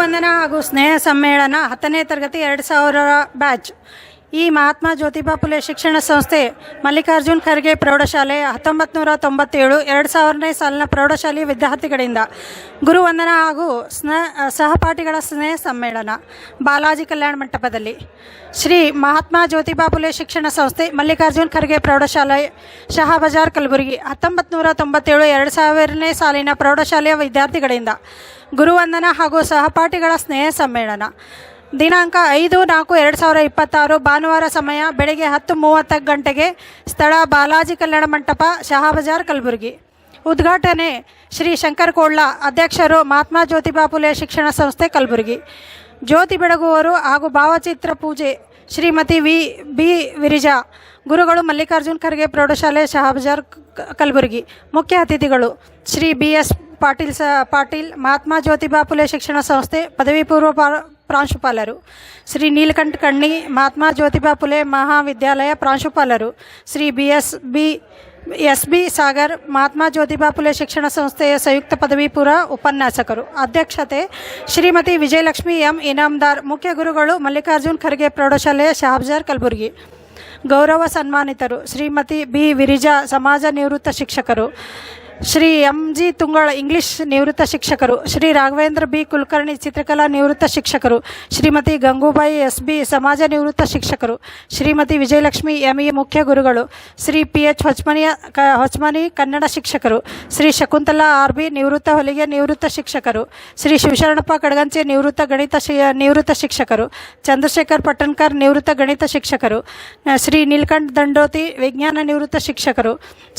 ಗುರುವಂದನಾ ಹಾಗೂ ಸ್ನೇಹ ಸಮ್ಮೇಳನ 10ನೇ ತರಗತಿ 2000 ಬ್ಯಾಚ್. ಈ ಮಹಾತ್ಮ ಜ್ಯೋತಿಬಾ ಫುಲೆ ಶಿಕ್ಷಣ ಸಂಸ್ಥೆ ಮಲ್ಲಿಕಾರ್ಜುನ್ ಖರ್ಗೆ ಪ್ರೌಢಶಾಲೆ 1997 2000ನೇ ಸಾಲಿನ ಪ್ರೌಢಶಾಲೆಯ ವಿದ್ಯಾರ್ಥಿಗಳಿಂದ ಗುರುವಂದನಾ ಹಾಗೂ ಸಹಪಾಠಿಗಳ ಸ್ನೇಹ ಸಮ್ಮೇಳನ ಬಾಲಾಜಿ ಕಲ್ಯಾಣ ಮಂಟಪದಲ್ಲಿ. ಶ್ರೀ ಮಹಾತ್ಮ ಜ್ಯೋತಿಬಾ ಫುಲೆ ಶಿಕ್ಷಣ ಸಂಸ್ಥೆ ಮಲ್ಲಿಕಾರ್ಜುನ್ ಖರ್ಗೆ ಪ್ರೌಢಶಾಲೆ ಶಹಾಬಜಾರ್ ಕಲಬುರಗಿ 1997 2000ನೇ ಸಾಲಿನ ಪ್ರೌಢಶಾಲೆಯ ವಿದ್ಯಾರ್ಥಿಗಳಿಂದ ಗುರುವಂದನಾ ಹಾಗೂ ಸಹಪಾಠಿಗಳ ಸ್ನೇಹ ಸಮ್ಮೇಳನ ದಿನಾಂಕ 5/4/2026 ಭಾನುವಾರ. ಸಮಯ ಬೆಳಗ್ಗೆ 10:30 ಗಂಟೆಗೆ. ಸ್ಥಳ ಬಾಲಾಜಿ ಕಲ್ಯಾಣ ಮಂಟಪ, ಶಹಾಬಜಾರ್, ಕಲಬುರಗಿ. ಉದ್ಘಾಟನೆ ಶ್ರೀ ಶಂಕರ್ ಕೋಳ್ಳ, ಅಧ್ಯಕ್ಷರು ಮಹಾತ್ಮ ಜ್ಯೋತಿಬಾ ಫುಲೆ ಶಿಕ್ಷಣ ಸಂಸ್ಥೆ ಕಲಬುರಗಿ. ಜ್ಯೋತಿ ಬೆಳಗುವವರು ಹಾಗೂ ಭಾವಚಿತ್ರ ಪೂಜೆ ಶ್ರೀಮತಿ ಬಿ ವಿರಿಜಾ. ಗುರುಗಳು ಮಲ್ಲಿಕಾರ್ಜುನ್ ಖರ್ಗೆ ಪ್ರೌಢಶಾಲೆ ಶಹಾಬಜಾರ್ ಕಲಬುರಗಿ. ಮುಖ್ಯ ಅತಿಥಿಗಳು ಶ್ರೀ BS ಪಾಟೀಲ್, ಮಹಾತ್ಮ ಜ್ಯೋತಿಬಾ ಫುಲೆ ಶಿಕ್ಷಣ ಸಂಸ್ಥೆ ಪದವಿ ಪೂರ್ವ ಪ್ರಾಂಶುಪಾಲರು. ಶ್ರೀ ನೀಲಕಂಠ ಕಣ್ಣಿ, ಮಹಾತ್ಮ ಜ್ಯೋತಿಬಾ ಫುಲೆ ಮಹಾವಿದ್ಯಾಲಯ ಪ್ರಾಂಶುಪಾಲರು. ಶ್ರೀ SB ಸಾಗರ್, ಮಹಾತ್ಮ ಜ್ಯೋತಿಬಾ ಫುಲೆ ಶಿಕ್ಷಣ ಸಂಸ್ಥೆಯ ಸಂಯುಕ್ತ ಪದವಿ ಪೂರ್ವ ಉಪನ್ಯಾಸಕರು. ಅಧ್ಯಕ್ಷತೆ ಶ್ರೀಮತಿ ವಿಜಯಲಕ್ಷ್ಮಿ M ಇನಾಮದಾರ್. ಮುಖ್ಯ ಗುರುಗಳು ಮಲ್ಲಿಕಾರ್ಜುನ್ ಖರ್ಗೆ ಪ್ರೌಢಶಾಲೆ ಶಹಾಬಜಾರ್ ಕಲಬುರಗಿ. ಗೌರವ ಸನ್ಮಾನಿತರು ಶ್ರೀಮತಿ B ವಿರಿಜಾ, ಸಮಾಜ ನಿವೃತ್ತ ಶಿಕ್ಷಕರು. ಶ್ರೀ MG ತುಂಗಳ, ಇಂಗ್ಲಿಷ್ ನಿವೃತ್ತ ಶಿಕ್ಷಕರು. ಶ್ರೀ ರಾಘವೇಂದ್ರ B ಕುಲಕರ್ಣಿ, ಚಿತ್ರಕಲಾ ನಿವೃತ್ತ ಶಿಕ್ಷಕರು. ಶ್ರೀಮತಿ ಗಂಗೂಬಾಯಿ SB, ಸಮಾಜ ನಿವೃತ್ತ ಶಿಕ್ಷಕರು. ಶ್ರೀಮತಿ ವಿಜಯಲಕ್ಷ್ಮಿ ME, ಮುಖ್ಯ ಗುರುಗಳು. ಶ್ರೀ PH ಹೊಚ್ಮನಿ, ಕನ್ನಡ ಶಿಕ್ಷಕರು. ಶ್ರೀ ಶಕುಂತಲಾ RB, ನಿವೃತ್ತ ಹೊಲಿಗೆ ನಿವೃತ್ತ ಶಿಕ್ಷಕರು. ಶ್ರೀ ಶಿವಶರಣಪ್ಪ ಕಡಗಂಚೆ, ನಿವೃತ್ತ ಶಿಕ್ಷಕರು. ಚಂದ್ರಶೇಖರ್ ಪಟ್ಟಣ್ಕರ್, ನಿವೃತ್ತ ಗಣಿತ ಶಿಕ್ಷಕರು. ಶ್ರೀ ನೀಲಕಂಠ ದಂಡೋತಿ, ವಿಜ್ಞಾನ ನಿವೃತ್ತ ಶಿಕ್ಷಕರು.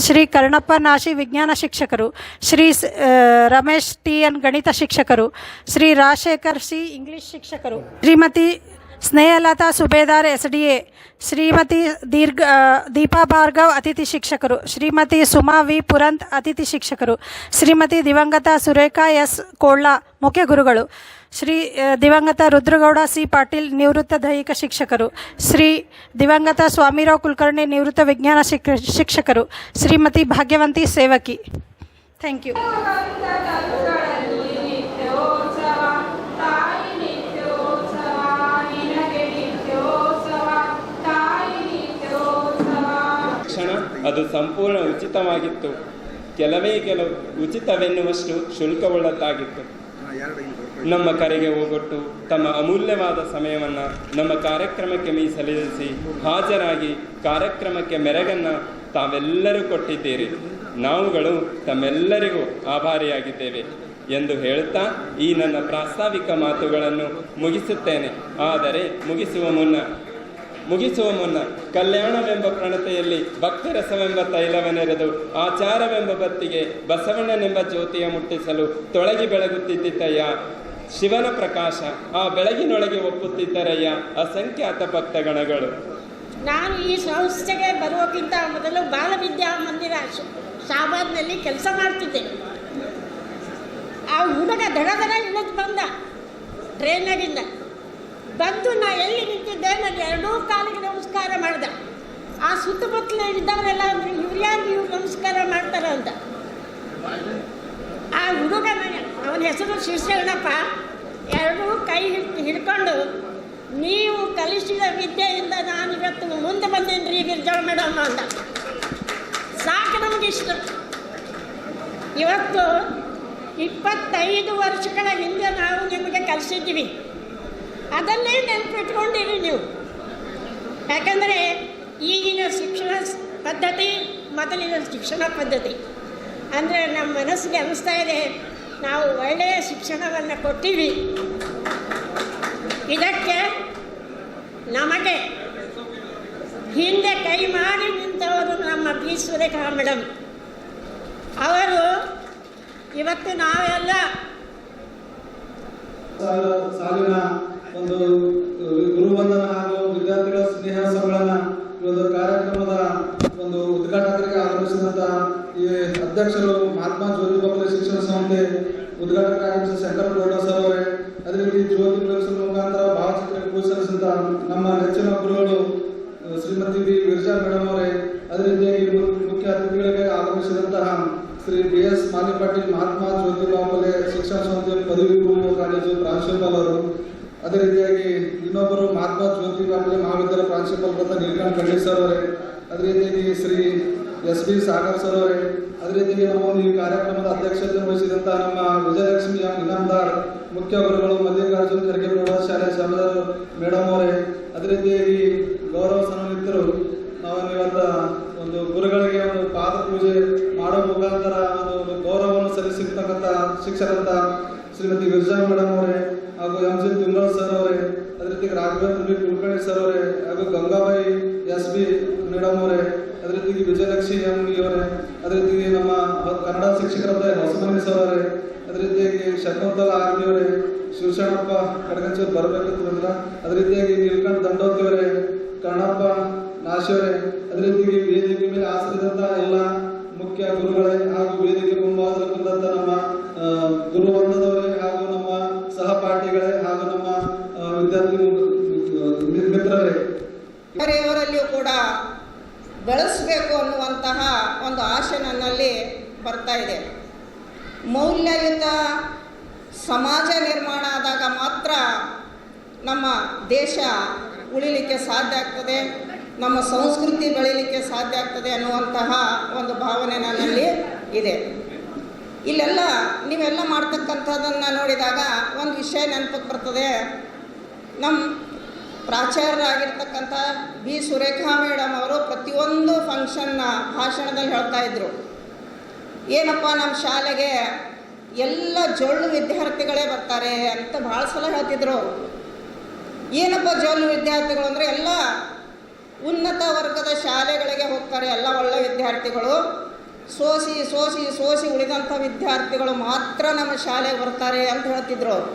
ಶ್ರೀ ಕರ್ಣಪ್ಪ ನಾಶಿ, ವಿಜ್ಞಾನ ಶಿಕ್ಷಕರು. ಶ್ರೀ ರಮೇಶ್ TN, ಗಣಿತ ಶಿಕ್ಷಕರು. ಶ್ರೀ ರಾಜಶೇಖರ್ C, ಇಂಗ್ಲಿಷ್ ಶಿಕ್ಷಕರು. ಶ್ರೀಮತಿ ಸ್ನೇಹಲತಾ ಸುಬೇದಾರ್ SDA. ಶ್ರೀಮತಿ ದೀಪಾ ಭಾರ್ಗವ್, ಅತಿಥಿ ಶಿಕ್ಷಕರು. ಶ್ರೀಮತಿ ಸುಮಾ V ಪುರಂತ್, ಅತಿಥಿ ಶಿಕ್ಷಕರು. ಶ್ರೀಮತಿ ದಿವಂಗತ ಸುರೇಖಾ S ಕೋಳ್ಳ, ಮುಖ್ಯ ಗುರುಗಳು. ಶ್ರೀ ದಿವಂಗತ ರುದ್ರಗೌಡ C ಪಾಟೀಲ್, ನಿವೃತ್ತ ದೈಹಿಕ ಶಿಕ್ಷಕರು. ಶ್ರೀ ದಿವಂಗತ ಸ್ವಾಮಿರಾವ್ ಕುಲಕರ್ಣಿ, ನಿವೃತ್ತ ವಿಜ್ಞಾನ ಶಿಕ್ಷಕರು. ಶ್ರೀಮತಿ ಭಾಗ್ಯವಂತಿ ಸೇವಕಿ. Thank you. ಶಿಕ್ಷಣ ಅದು ಸಂಪೂರ್ಣ ಉಚಿತವಾಗಿತ್ತು. ಕೆಲವು ಉಚಿತವೆನ್ನುವಷ್ಟು ಶುಲ್ಕವುಳ್ಳದ್ದಾಗಿತ್ತು. ನಮ್ಮ ಕರೆಗೆ ಹೋಗೊಟ್ಟು ತಮ್ಮ ಅಮೂಲ್ಯವಾದ ಸಮಯವನ್ನು ನಮ್ಮ ಕಾರ್ಯಕ್ರಮಕ್ಕೆ ಮೀಸಲಿರಿಸಿ ಹಾಜರಾಗಿ ಕಾರ್ಯಕ್ರಮಕ್ಕೆ ಮೆರಗನ್ನು ತಾವೆಲ್ಲರೂ ಕೊಟ್ಟಿದ್ದೀರಿ. ನಾವುಗಳು ತಮ್ಮೆಲ್ಲರಿಗೂ ಆಭಾರಿಯಾಗಿದ್ದೇವೆ ಎಂದು ಹೇಳುತ್ತಾ ಈ ನನ್ನ ಪ್ರಾಸ್ತಾವಿಕ ಮಾತುಗಳನ್ನು ಮುಗಿಸುತ್ತೇನೆ. ಆದರೆ ಮುಗಿಸುವ ಮುನ್ನ ಕಲ್ಯಾಣವೆಂಬ ಪ್ರಣತೆಯಲ್ಲಿ ಭಕ್ತಿರಸವೆಂಬ ತೈಲವನೆರೆದು ಆಚಾರವೆಂಬ ಬತ್ತಿಗೆ ಬಸವಣ್ಣನೆಂಬ ಜ್ಯೋತಿಯ ಮುಟ್ಟಿಸಲು ತೊಳಗಿ ಬೆಳಗುತ್ತಿದ್ದಯ್ಯ ಶಿವನ ಪ್ರಕಾಶ, ಆ ಬೆಳಗಿನೊಳಗೆ ಒಪ್ಪುತ್ತಿದ್ದರಯ್ಯ ಅಸಂಖ್ಯಾತ ಭಕ್ತಗಣಗಳು. ನಾನು ಈ ಸಂಸ್ಥೆಗೆ ಬರುವುದಕ್ಕಿಂತ ಮೊದಲು ಬಾಲವಿದ್ಯಾ ಮಂದಿರ ಶಾಬಾದ್ನಲ್ಲಿ ಕೆಲಸ ಮಾಡ್ತಿದ್ದೆ. ಆ ಹುಡುಗ ದಡ ಇಳಿದು ಬಂದ ಟ್ರೈನಾಗಿಂದ ಬಂದು ನಾ ಎಲ್ಲಿ ನಿಂತಿದ್ದೆ, ನಾನು ಎರಡೂ ಕಾಲಿಗೆ ನಮಸ್ಕಾರ ಮಾಡಿದೆ. ಆ ಸುತ್ತಮುತ್ತಲ ಇದ್ದವರೆಲ್ಲ ಇವ್ರು ನಮಸ್ಕಾರ ಮಾಡ್ತಾರೆ ಅಂತ. ಆ ಹುಡುಗ ಅವನ ಹೆಸರು ಶಿವಶರಣಪ್ಪ, ಎರಡೂ ಕೈ ಹಿಡ್ಕೊಂಡು ನೀವು ಕಲಿಸಿದ ವಿದ್ಯೆಯಿಂದ ನಾನು ಇವತ್ತು ಮುಂದೆ ಬಂದೇನು ರೀ ಗಿರ್ಜಾಳ ಮೇಡಮ್ ಅಂದ. ಸಾಕು ನಮಗಿಷ್ಟು. ಇವತ್ತು 25 ವರ್ಷಗಳ ಹಿಂದೆ ನಾವು ನಿಮಗೆ ಕಲಿಸಿದ್ದೀವಿ, ಅದನ್ನೇ ನೆನಪಿಟ್ಕೊಂಡಿರಿ ನೀವು. ಯಾಕಂದರೆ ಈಗಿನ ಶಿಕ್ಷಣ ಪದ್ಧತಿ ಮೊದಲಿನ ಶಿಕ್ಷಣ ಪದ್ಧತಿ ಅಂದರೆ ನಮ್ಮ ಮನಸ್ಸಿಗೆ ಅನ್ನಿಸ್ತಾ ಇದೆ ನಾವು ಒಳ್ಳೆಯ ಶಿಕ್ಷಣವನ್ನು ಕೊಟ್ಟಿವಿ. ಇದಕ್ಕೆ ನಮಗೆ ಹಿಂದೆ ಕೈ ಮಾಡಿ ನಿಂತವರು ನಮ್ಮ B ಸುರೇಖಾ ಮೇಡಮ್. ಅವರು ಇವತ್ತು ನಾವೆಲ್ಲ ಸಾಲಿನ ಒಂದು ಗುರುವಂದನ ಹಾಗೂ ವಿದ್ಯಾರ್ಥಿಗಳ ಸ್ನೇಹ ಸಮ್ಮೇಳನ ಈ ಒಂದು ಕಾರ್ಯಕ್ರಮದ ಒಂದು ಉದ್ಘಾಟಕರಿಗೆ ಆಗಮಿಸಿದಂಥ ಈ ಅಧ್ಯಕ್ಷರು ಮಹಾತ್ಮ ಜ್ಯೋತಿಬಾ ಫುಲೆ ಶಿಕ್ಷಣ ಸಂಸ್ಥೆ ಉದ್ಘಾಟಕ ಆಗಮಿಸಿದ ಶಂಕರ್ ಕೋಳ್ಳ ಸರ್ ಅವರೇ, ಅದೇ ರೀತಿ ಜ್ಯೋತಿ ಬೆಳಗಿಸುವ ಮುಖಾಂತರ ಭಾವಚಿತ್ರ ಪೂಜಿಸಿದಂಥ ನಮ್ಮ ನೆಚ್ಚಿನ ಗುರುಗಳು ಶ್ರೀಮತಿ B ವಿರ್ಜಾ ಮೇಡಮ್ ಅವರೇ, ಅದೇ ರೀತಿಯಾಗಿ ಮುಖ್ಯ ಅತಿಥಿಗಳಿಗೆ ಆಗಮಿಸಿದಂತಹ ಶ್ರೀ BS ಪಾಟೀಲ್, ಮಹಾತ್ಮ ಜ್ಯೋತಿಬಾ ಫುಲೆ ಶಿಕ್ಷಣ ಸಂಸ್ಥೆ ಪದವಿ ಪೂರ್ವ ಕಾಲೇಜು ಪ್ರಾಂಶುಪಾಲರು, ಅದೇ ರೀತಿಯಾಗಿ ಇನ್ನೊಬ್ಬರು ಮಹಾತ್ಮ ಜ್ಯೋತಿಬಾ ಫುಲೆ ಮಹಾವಿದ್ಯಾಲಯ ಪ್ರಾಂಶುಪಾಲರಾದ ನೀಲಕಂಠ ಖಂಡಿತ್ ಸರ್ ಅವರೇ, ಅದೇ ರೀತಿಯಾಗಿ ಶ್ರೀ SP ಸಾಗರ್ ಸರ್ ಅವರೇ, ಅದೇ ರೀತಿಯಾಗಿ ನಮ್ಮ ಈ ಕಾರ್ಯಕ್ರಮದ ಅಧ್ಯಕ್ಷತೆ ವಹಿಸಿದಂತಹ ನಮ್ಮ ವಿಜಯಲಕ್ಷ್ಮಿ ಇನಾಮದಾರ್, ಮುಖ್ಯ ಗುರುಗಳು ಮಲ್ಲಿಕಾರ್ಜುನ್ ಖರ್ಗೆ ಪ್ರೌಢಶಾಲೆ ಶಾಮದಾರ್ ಮೇಡಮ್ ಅವರೇ, ಅದೇ ರೀತಿಯಾಗಿ ಗೌರವ ಸನ್ಮಾನಿತರು ನಾವು ಇವತ್ತ ಒಂದು ಗುರುಗಳಿಗೆ ಒಂದು ಪಾದ ಪೂಜೆ ಮಾಡೋ ಮುಖಾಂತರ ಒಂದು ಗೌರವವನ್ನು ಸಲ್ಲಿಸಿರ್ತಕ್ಕಂಥ ಶಿಕ್ಷಕರಂತ ಶ್ರೀಮತಿ ವಿರ್ಜಾ ಮೇಡಮ್ ಅವರೇ ಹಾಗೂ MG ತಿಮ್ಮರಾಜ್ ಸರ್ ಅವರೇ, ಅದೇ ರೀತಿ ರಾಘವೇಂದ್ರ ಬಿ ಕುಲಕರ್ಣಿ ಸರ್ ಅವರೇ ಹಾಗೂ ಗಂಗಾಬಾಯಿ SB ಮೇಡಮ್ ಅವರೇ, ಅದೇ ರೀತಿ ವಿಜಯಲಕ್ಷ್ಮಿ MD ಅವರೇ, ಅದೇ ರೀತಿ ನಮ್ಮ ಕನ್ನಡ ಶಿಕ್ಷಕರಾದ ಹೊಸಮನಿ ಸರ್ ಅವರೇ, ಅದೇ ರೀತಿಯಾಗಿ ಶಕುಂತಲಾ RB ಅವರೇ, ಶಿವಶರಣಪ್ಪ ಕಡಗಂಚೂರು ಬರಬೇಕಿಲ್ಲ, ಅದೇ ರೀತಿಯಾಗಿ ನೀಲಕಂಠ ದಂಡೋತಿ ಅವರೇ, ಕರ್ಣಪ್ಪ ನಾಶಿಯವರೇ, ಅದೇ ರೀತಿಯಾಗಿ ವೇದಿಕೆ ಮೇಲೆ ಆಸರಿದಂತಹ ಎಲ್ಲ ಮುಖ್ಯ ಗುರುಗಳೇ ಹಾಗೂ ವೇದಿಕೆ ಮುಂಭಾಗದಲ್ಲಿ ಬಂದಂತ ನಮ್ಮ ಗುರುವೃಂದದವರೇ ಹಾಗೂ ನಮ್ಮ ಸಹಪಾಠಿಗಳೇ ಹಾಗೂ ನಮ್ಮ ವಿದ್ಯಾರ್ಥಿ ಮಿತ್ರರೇ, ಅವರಲ್ಲಿಯೂ ಕೂಡ ಬೆಳೆಸಬೇಕು ಅನ್ನುವಂತಹ ಒಂದು ಆಶೆ ನನ್ನಲ್ಲಿ ಬರ್ತಾ ಇದೆ. ಮೌಲ್ಯಯುತ ಸಮಾಜ ನಿರ್ಮಾಣ ಆದಾಗ ಮಾತ್ರ ನಮ್ಮ ದೇಶ ಉಳಿಲಿಕ್ಕೆ ಸಾಧ್ಯ ಆಗ್ತದೆ, ನಮ್ಮ ಸಂಸ್ಕೃತಿ ಬೆಳೀಲಿಕ್ಕೆ ಸಾಧ್ಯ ಆಗ್ತದೆ ಅನ್ನುವಂತಹ ಒಂದು ಭಾವನೆ ನನ್ನಲ್ಲಿ ಇದೆ. ಇಲ್ಲೆಲ್ಲ ನೀವೆಲ್ಲ ಮಾಡ್ತಕ್ಕಂಥದ್ದನ್ನು ನೋಡಿದಾಗ ಒಂದು ವಿಷಯ ನೆನಪಕ್ಕೆ ಬರ್ತದೆ. ನಮ್ಮ ಪ್ರಾಚಾರ್ಯರಾಗಿರ್ತಕ್ಕಂಥ B ಸುರೇಖಾ ಮೇಡಮ್ ಅವರು ಪ್ರತಿಯೊಂದು ಫಂಕ್ಷನ್ನ ಭಾಷಣದಲ್ಲಿ ಹೇಳ್ತಾ ಇದ್ರು, ಏನಪ್ಪ ನಮ್ಮ ಶಾಲೆಗೆ ಎಲ್ಲ ಜೊಳ್ಳು ವಿದ್ಯಾರ್ಥಿಗಳೇ ಬರ್ತಾರೆ ಅಂತ ಭಾಳ ಸಲ ಹೇಳ್ತಿದ್ರು ಅವರು. ಏನಪ್ಪ ಜೊಳ್ಳು ವಿದ್ಯಾರ್ಥಿಗಳು ಅಂದರೆ ಎಲ್ಲ ಉನ್ನತ ವರ್ಗದ ಶಾಲೆಗಳಿಗೆ ಹೋಗ್ತಾರೆ ಎಲ್ಲ ಒಳ್ಳೆ ವಿದ್ಯಾರ್ಥಿಗಳು, ಸೋಸಿ ಸೋಸಿ ಸೋಸಿ ಉಳಿದಂಥ ವಿದ್ಯಾರ್ಥಿಗಳು ಮಾತ್ರ ನಮ್ಮ ಶಾಲೆಗೆ ಬರ್ತಾರೆ ಅಂತ ಹೇಳ್ತಿದ್ರು ಅವರು.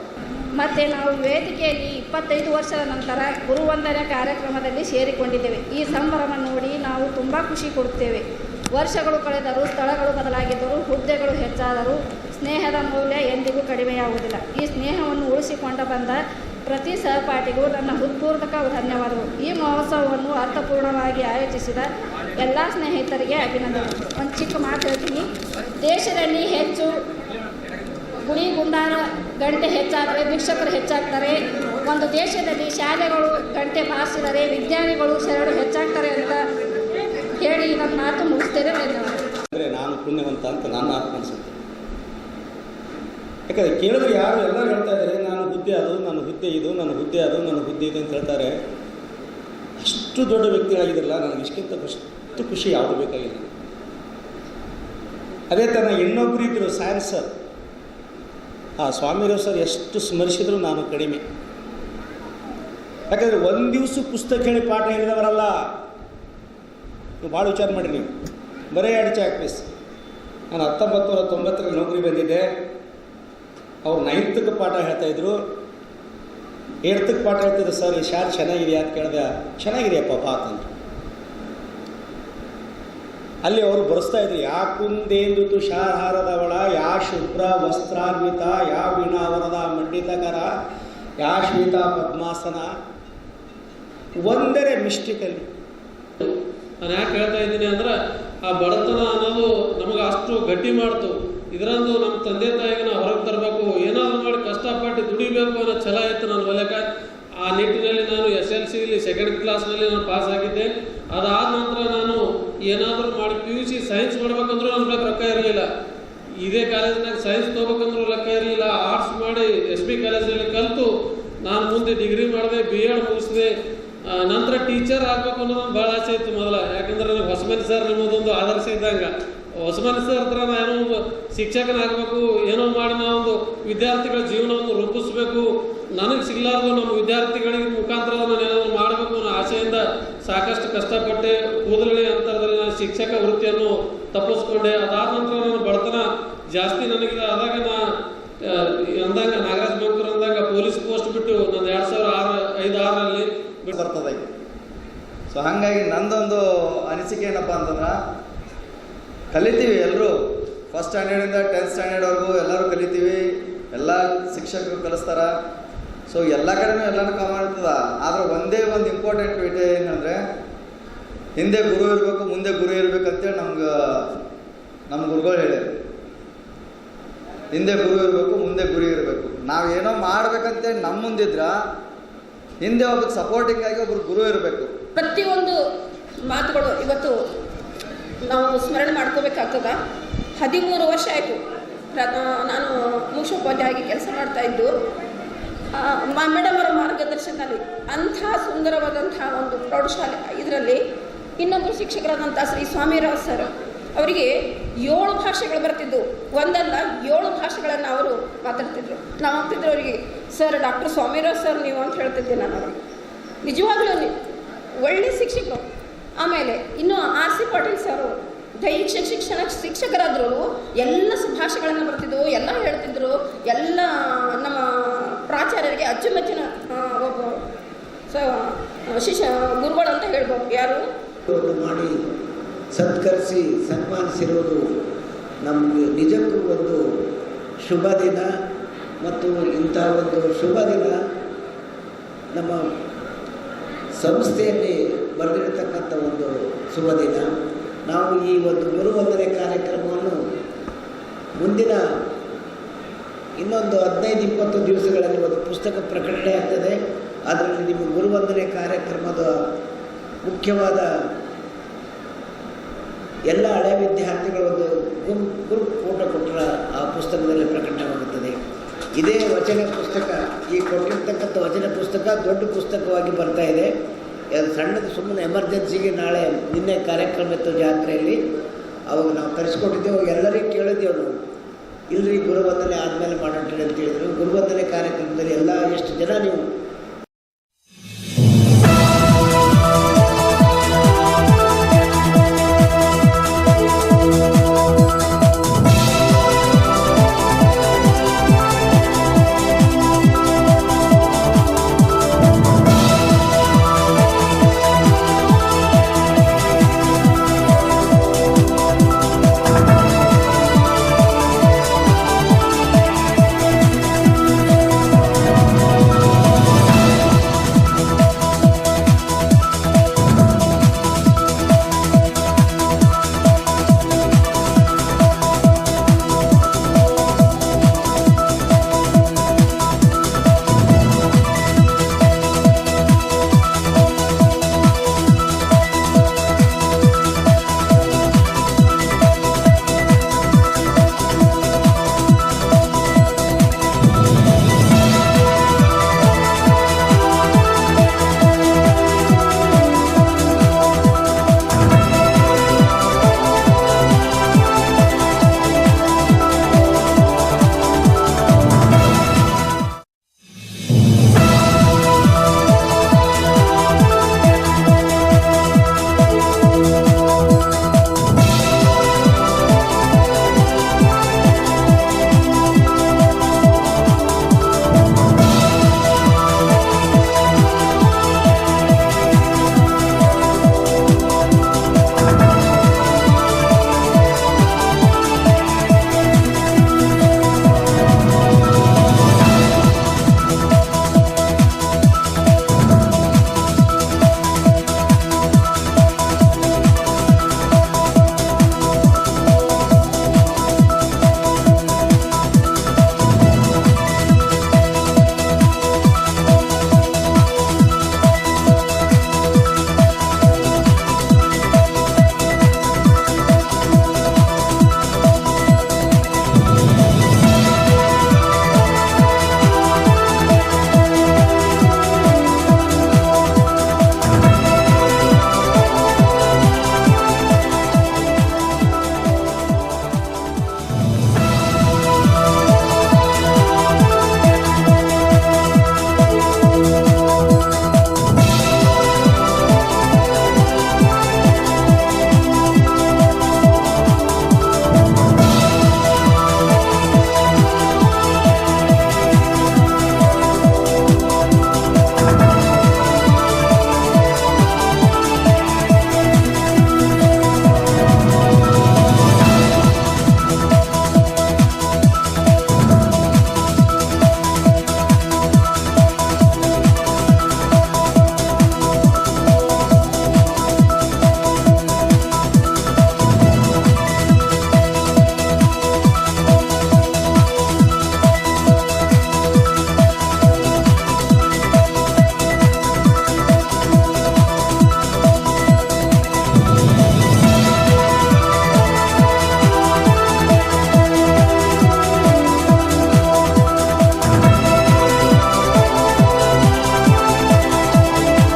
ಮತ್ತು ನಾವು ವೇದಿಕೆಯಲ್ಲಿ 25 ವರ್ಷದ ನಂತರ ಗುರುವಂದನೆ ಕಾರ್ಯಕ್ರಮದಲ್ಲಿ ಸೇರಿಕೊಂಡಿದ್ದೇವೆ. ಈ ಸಂಭ್ರಮ ನೋಡಿ ನಾವು ತುಂಬ ಖುಷಿ ಕೊಡುತ್ತೇವೆ. ವರ್ಷಗಳು ಕಳೆದರೂ, ಸ್ಥಳಗಳು ಬದಲಾಗಿದ್ದರೂ, ಹುದ್ದೆಗಳು ಹೆಚ್ಚಾದರೂ ಸ್ನೇಹದ ಮೌಲ್ಯ ಎಂದಿಗೂ ಕಡಿಮೆಯಾಗುವುದಿಲ್ಲ. ಈ ಸ್ನೇಹವನ್ನು ಉಳಿಸಿಕೊಂಡು ಬಂದ ಪ್ರತಿ ಸಹಪಾಠಿಗೂ ನನ್ನ ಹೃತ್ಪೂರ್ವಕ ಧನ್ಯವಾದಗಳು. ಈ ಮಹೋತ್ಸವವನ್ನು ಅರ್ಥಪೂರ್ಣವಾಗಿ ಆಯೋಜಿಸಿದ ಎಲ್ಲ ಸ್ನೇಹಿತರಿಗೆ ಅಭಿನಂದನೆಗಳು. ಒಂದು ಚಿಕ್ಕ ಮಾತು ಹೇಳ್ತೀನಿ, ದೇಶದಲ್ಲಿ ಹೆಚ್ಚು ಗುಡಿ ಗುಂಡಾರ ಗಂಟೆ ಹೆಚ್ಚಾದರೆ ಶಿಕ್ಷಕರು ಹೆಚ್ಚಾಗ್ತಾರೆ. ಒಂದು ದೇಶದಲ್ಲಿ ಶಾಲೆಗಳು ಗಂಟೆ ಬಾರಿಸಿದರೆ ವಿಜ್ಞಾನಿಗಳು ಶರಣರು ಹೆಚ್ಚಾಗ್ತಾರೆ ಅಂತ ಹೇಳಿ ನನ್ನ ಮಾತು ಮುಗಿಸ್ತೇನೆ. ಧನ್ಯವಾದ. ಅಂದರೆ ನಾನು ಪುಣ್ಯವಂತ ಅಂತ ನನ್ನ ಆತ್ಮ ಅನಿಸುತ್ತೆ. ಯಾಕಂದರೆ ಕೇಳಿದ್ರೆ ಯಾರು ಎಲ್ಲರೂ ಹೇಳ್ತಾ ಇದ್ದಾರೆ ನಾನು ಹುದ್ದೆ ಅದು, ನನ್ನ ಹುದ್ದೆ ಇದು, ನನ್ನ ಹುದ್ದೆ ಅದು, ನನ್ನ ಹುದ್ದೆ ಇದು ಅಂತ ಹೇಳ್ತಾರೆ. ಅಷ್ಟು ದೊಡ್ಡ ವ್ಯಕ್ತಿಗಳಾಗಿದ್ರಲ್ಲ, ನನಗೆ ಇಷ್ಟಕ್ಕಿಂತ ಅಷ್ಟು ಖುಷಿ ಯಾವುದು ಬೇಕಾಗಿಲ್ಲ. ಅದೇ ಥರ ಇನ್ನೊಬ್ಬರು ಇದ್ದರು ಸೈನ್ಸ್ ಸರ್, ಆ ಸ್ವಾಮಿರಾವ್ ಸರ್ ಎಷ್ಟು ಸ್ಮರಿಸಿದ್ರು ನಾನು ಕಡಿಮೆ. ಯಾಕಂದರೆ ಒಂದು ದಿವಸ ಪುಸ್ತಕ ಹೇಳಿ ಪಾಠ ಹೇಳಿದವರಲ್ಲ. ನೀವು ಭಾಳ ವಿಚಾರ ಮಾಡಿರಿ, ನೀವು ಬರೀ 2 ಚಾಕ್ ಪೀಸ್. ನಾನು 1990 ನೌಕರಿ ಬಂದಿದ್ದೆ. ಅವ್ರು 9th ಪಾಠ ಹೇಳ್ತಾಯಿದ್ರು, 8th ಪಾಠ ಹೇಳ್ತಿದ್ರು. ಸರ್ ಈ ಶಾಲೆ ಚೆನ್ನಾಗಿದೆಯಾ ಅಂತ ಕೇಳಿದೆ. ಚೆನ್ನಾಗಿದೆಯಪ್ಪ ಅಂತಂದ್ರು. ಅಲ್ಲಿ ಅವರು ಬರೆಸ್ತಾ ಇದ್ರು, ಯಾ ಕುಂದೇಂದು ತುಷಾರಹಾರದವಳ, ಯಾ ಶುಭ್ರ ವಸ್ತ್ರಾನ್ವಿತ, ಯಾ ವೀಣಾವರದ ಮಂಡಿತಕರ, ಯಾ ಶ್ವೇತ ಪದ್ಮಾಸನ. ಒಂದರೆ ಮಿಸ್ಟೇಕಲ್ಲಿ ನಾನು ಯಾಕೆ ಹೇಳ್ತಾ ಇದ್ದೀನಿ ಅಂದ್ರೆ, ಆ ಬಡತನ ಅನ್ನೋದು ನಮಗೆ ಅಷ್ಟು ಗಟ್ಟಿ ಮಾಡ್ತು. ಇದರಂದು ನಮ್ಮ ತಂದೆ ತಾಯಿಗೆ ನಾವು ಹೊರಗೆ ತರಬೇಕು, ಏನಾದರೂ ಮಾಡಿ ಕಷ್ಟಪಟ್ಟು ದುಡಿಬೇಕು ಅನ್ನೋ ಛಲ ಇತ್ತು ನನ್ನ ಹೊಲಕ್ಕೆ. ಆ ನಿಟ್ಟಿನಲ್ಲಿ ನಾನು SLCಲಿ 2nd ಕ್ಲಾಸ್ನಲ್ಲಿ ನಾನು ಪಾಸ್ ಆಗಿದ್ದೆ. ಅದಾದ ನಂತರ ನಾನು ಏನಾದರೂ ಮಾಡಿ PUC ಸೈನ್ಸ್ ಮಾಡ್ಬೇಕಂದ್ರೂ ನನ್ನ ಬಳಿ ರೊಕ್ಕ ಇರಲಿಲ್ಲ. ಇದೇ ಕಾಲೇಜಿನಾಗ ಸೈನ್ಸ್ ತೊಗೋಬೇಕಂದ್ರೂ ಲೆಕ್ಕ ಇರಲಿಲ್ಲ. ಆರ್ಟ್ಸ್ ಮಾಡಿ SB ಕಾಲೇಜಿನಲ್ಲಿ ಕಲಿತು ನಾನು ಮುಂದೆ ಡಿಗ್ರಿ ಮಾಡಿದೆ, B.Ed ಮುಗಿಸಿದೆ. ನಂತರ ಟೀಚರ್ ಆಗಬೇಕು ಅನ್ನೋದೊಂದು ಭಾಳ ಆಸೆ ಇತ್ತು ಮೊದಲ. ಯಾಕಂದ್ರೆ ನನಗೆ ಹೊಸಮನಿ ಸರ್ ನಮ್ಮದೊಂದು ಆದರ್ಶ ಇದ್ದಂಗೆ. ಹೊಸಮನಿ ಸರ್ ಹತ್ರ ಏನೋ ಒಂದು ಶಿಕ್ಷಕನಾಗಬೇಕು, ಏನೋ ಮಾಡಿ ನಾವೊಂದು ವಿದ್ಯಾರ್ಥಿಗಳ ಜೀವನವನ್ನು ರೂಪಿಸಬೇಕು, ನನಗೆ ಸಿಗಲಾರ್ದು ನಮ್ಮ ವಿದ್ಯಾರ್ಥಿಗಳಿಗೆ ಮುಖಾಂತರ ನಾನು ಏನಾದರೂ ಮಾಡಬೇಕು ಅನ್ನೋ ಆಸೆಯಿಂದ ಸಾಕಷ್ಟು ಕಷ್ಟಪಟ್ಟೆ. ಕೂದಲಳ್ಳಿ ಅಂತರದಲ್ಲಿ ನಾನು ಶಿಕ್ಷಕ ವೃತ್ತಿಯನ್ನು ತಪ್ಪಿಸ್ಕೊಂಡೆ. ಅದಾದ ನಂತರ ನಾನು ಬಡತನ ಜಾಸ್ತಿ ನನಗೆ ಆದಾಗ ಅಂದಂಗೆ ನಾಗರಾಜ್ ಬಂಕರ್ ಅಂದಾಗ ಪೊಲೀಸ್ ಪೋಸ್ಟ್ ಬಿಟ್ಟು ನಾನು 2005-6ರಲ್ಲಿ ಬರ್ತದೆ. ಸೊ ಹಾಗಾಗಿ ನಂದೊಂದು ಅನಿಸಿಕೆ ಏನಪ್ಪ ಅಂತಂದ್ರೆ, ಕಲಿತೀವಿ ಎಲ್ಲರೂ, 1st ಸ್ಟ್ಯಾಂಡರ್ಡಿಂದ 10th ಸ್ಟ್ಯಾಂಡರ್ಡ್ವರೆಗೂ ಎಲ್ಲರೂ ಕಲಿತೀವಿ, ಎಲ್ಲ ಶಿಕ್ಷಕರು ಕಲಿಸ್ತಾರ. ಸೊ ಎಲ್ಲ ಕಡೆನೂ ಎಲ್ಲನೂ ಕಾಮಾಡ್ತದ. ಆದರೆ ಒಂದೇ ಒಂದು ಇಂಪಾರ್ಟೆಂಟ್ ವಿಷಯ ಏನಂದರೆ, ಹಿಂದೆ ಗುರು ಇರಬೇಕು ಮುಂದೆ ಗುರು ಇರಬೇಕಂತೇಳಿ ನಮ್ಮ ಗುರುಗಳು ಹೇಳ್ಯಾರ. ಹಿಂದೆ ಗುರು ಇರಬೇಕು ಮುಂದೆ ಗುರಿ ಇರಬೇಕು. ನಾವೇನೋ ಮಾಡ್ಬೇಕಂತೇಳಿ ನಮ್ಮ ಮುಂದಿದ್ರ ಹಿಂದೆ ಒಬ್ಬರು ಸಪೋರ್ಟಿಂಗ್ ಆಗಿ ಒಬ್ರು ಗುರು ಇರಬೇಕು. ಪ್ರತಿಯೊಂದು ಮಾತುಗಳು ಇವತ್ತು ನಾವು ಸ್ಮರಣೆ ಮಾಡ್ಕೋಬೇಕಾಗ್ತದ. 13 ವರ್ಷ ಆಯಿತು ನಾನು ಮುಖ್ಯೋಪಾಧ್ಯಾಯವಾಗಿ ಕೆಲಸ ಮಾಡ್ತಾಯಿದ್ದು. ಮೇಡಮ್ ಅವರ ಮಾರ್ಗದರ್ಶನದಲ್ಲಿ ಅಂಥ ಸುಂದರವಾದಂಥ ಒಂದು ಪ್ರೌಢಶಾಲೆ ಇದರಲ್ಲಿ ಇನ್ನೊಬ್ಬರು ಶಿಕ್ಷಕರಾದಂಥ ಶ್ರೀ ಸ್ವಾಮಿರಾವ್ ಸರ್ ಅವರಿಗೆ 7 ಭಾಷೆಗಳು ಬರ್ತಿದ್ದು, ಒಂದಲ್ಲ 7 ಭಾಷೆಗಳನ್ನು ಅವರು ಮಾತಾಡ್ತಿದ್ರು. ನಾವು ಆಗ್ತಿದ್ರು ಅವರಿಗೆ, ಸರ್ ಡಾಕ್ಟರ್ ಸ್ವಾಮಿರಾವ್ ಸರ್ ನೀವು ಅಂತ ಹೇಳ್ತಿದ್ದೆ ನಾನು ಅವರಿಗೆ. ನಿಜವಾಗ್ಲೂ ಒಳ್ಳೆ ಶಿಕ್ಷಕರು. ಆಮೇಲೆ ಇನ್ನು R.C. ಪಾಟೀಲ್ ಸರ್ ದೈಹಿಕ ಶಿಕ್ಷಕರಾದ್ರು ಎಲ್ಲ ಭಾಷೆಗಳನ್ನು ಬರ್ತಿದ್ವು, ಎಲ್ಲ ಹೇಳ್ತಿದ್ರು. ಎಲ್ಲ ನಮ್ಮ ಪ್ರಾಚಾರ್ಯರಿಗೆ ಅಚ್ಚುಮೆಚ್ಚಿನ ಒಬ್ಬ ಗುರುಗಳು ಅಂತ ಹೇಳ್ಬೋದು. ಯಾರು ಮಾಡಿ ಸತ್ಕರಿಸಿ ಸನ್ಮಾನಿಸಿರುವುದು ನಮಗೆ ನಿಜಕ್ಕೂ ಒಂದು ಶುಭ ದಿನ. ಮತ್ತು ಇಂಥ ಒಂದು ಶುಭ ದಿನ ನಮ್ಮ ಸಂಸ್ಥೆಯಲ್ಲಿ ಬರೆದಿರ್ತಕ್ಕಂಥ ಒಂದು ಶುಭ ದಿನ. ನಾವು ಈ ಒಂದು ಗುರುವಂದನೆ ಕಾರ್ಯಕ್ರಮವನ್ನು ಮುಂದಿನ ಇನ್ನೊಂದು 15-20 ದಿವಸಗಳಲ್ಲಿ ಒಂದು ಪುಸ್ತಕ ಪ್ರಕಟಣೆ ಆಗ್ತದೆ. ಅದರಲ್ಲಿ ನಿಮ್ಮ ಗುರುವಂದನೆ ಕಾರ್ಯಕ್ರಮದ ಮುಖ್ಯವಾದ ಎಲ್ಲ ಹಳೆ ವಿದ್ಯಾರ್ಥಿಗಳ ಒಂದು ಗ್ರೂಪ್ ಫೋಟೋ ಕೊಟ್ಟರೆ ಆ ಪುಸ್ತಕದಲ್ಲಿ ಪ್ರಕಟವಾಗುತ್ತದೆ. ಇದೇ ವಚನ ಪುಸ್ತಕ, ಈ ಕೊಟ್ಟಿರ್ತಕ್ಕಂಥ ವಚನ ಪುಸ್ತಕ ದೊಡ್ಡ ಪುಸ್ತಕವಾಗಿ ಬರ್ತಾ ಇದೆ. ಸಣ್ಣದು ಸುಮ್ಮನೆ ಎಮರ್ಜೆನ್ಸಿಗೆ ನಿನ್ನೆ ಕಾರ್ಯಕ್ರಮ ಇತ್ತು ಜಾತ್ರೆಯಲ್ಲಿ, ಅವಾಗ ನಾವು ತರಿಸ್ಕೊಟ್ಟಿದ್ದೇವೆ. ಎಲ್ಲರಿಗೂ ಕೇಳಿದ್ದೇವೆ ನಾವು, ಇಲ್ಲರಿ ಗುರುವಂದನೆ ಆದಮೇಲೆ ಮಾಡೋಣ ಅಂತ ಹೇಳಿದ್ರು. ಗುರುವಂದನೆ ಕಾರ್ಯಕ್ರಮದಲ್ಲಿ ಎಷ್ಟು ಜನ ನೀವು